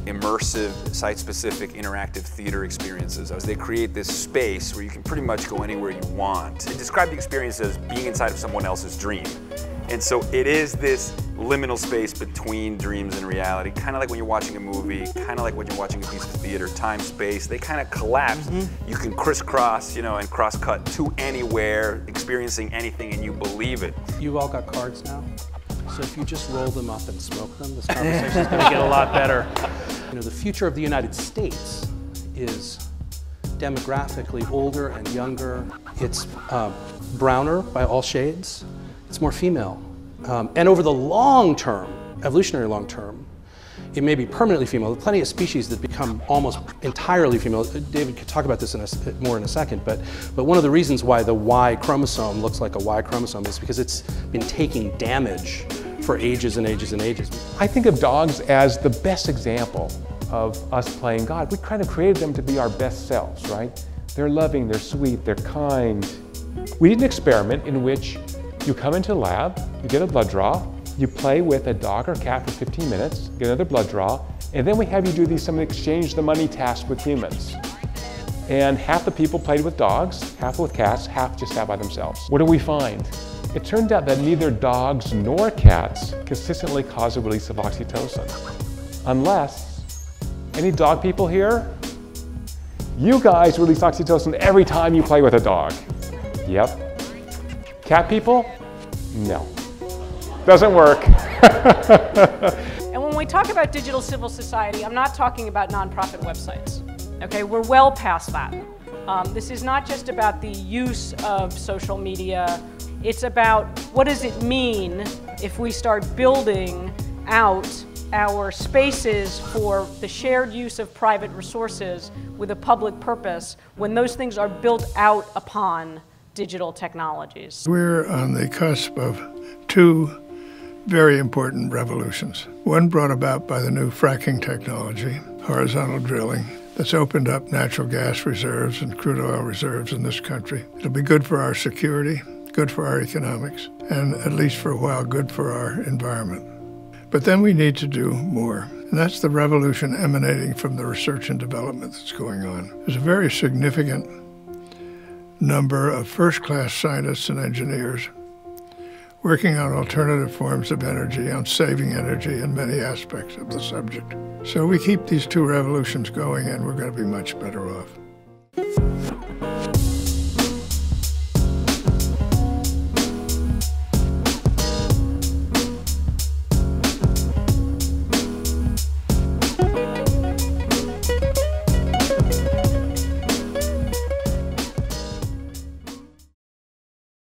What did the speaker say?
immersive, site-specific, interactive theater experiences, as they create this space where you can pretty much go anywhere you want. They describe the experience as being inside of someone else's dream. And so it is this liminal space between dreams and reality, kind of like when you're watching a movie, kind of like when you're watching a piece of theater, time, space, they kind of collapse. You can crisscross, and cross-cut to anywhere, experiencing anything, and you believe it. You all got cards now? So if you just roll them up and smoke them, this conversation is going to get a lot better. The future of the United States is demographically older and younger. It's browner by all shades. It's more female. And over the long term, evolutionary long term, it may be permanently female. There are plenty of species that become almost entirely female. David could talk about this more in a second, but one of the reasons why the Y chromosome looks like a Y chromosome is because it's been taking damage for ages and ages and ages. I think of dogs as the best example of us playing God. We kind of created them to be our best selves, right? They're loving, they're sweet, they're kind. We did an experiment in which you come into the lab, you get a blood draw, you play with a dog or cat for 15 minutes, get another blood draw, and then we have you do some exchange the money tasks with humans. And half the people played with dogs, half with cats, half just sat by themselves. What do we find? It turned out that neither dogs nor cats consistently cause a release of oxytocin. Unless, any dog people here? You guys release oxytocin every time you play with a dog. Yep. Cat people? No. Doesn't work. And when we talk about digital civil society, I'm not talking about nonprofit websites. Okay, we're well past that. This is not just about the use of social media. It's about what does it mean if we start building out our spaces for the shared use of private resources with a public purpose when those things are built out upon digital technologies. We're on the cusp of two very important revolutions. One brought about by the new fracking technology, horizontal drilling, that's opened up natural gas reserves and crude oil reserves in this country. It'll be good for our security, good for our economics, and at least for a while, good for our environment. But then we need to do more, and that's the revolution emanating from the research and development that's going on. There's a very significant number of first-class scientists and engineers working on alternative forms of energy, on saving energy in many aspects of the subject. So we keep these two revolutions going, and we're going to be much better off.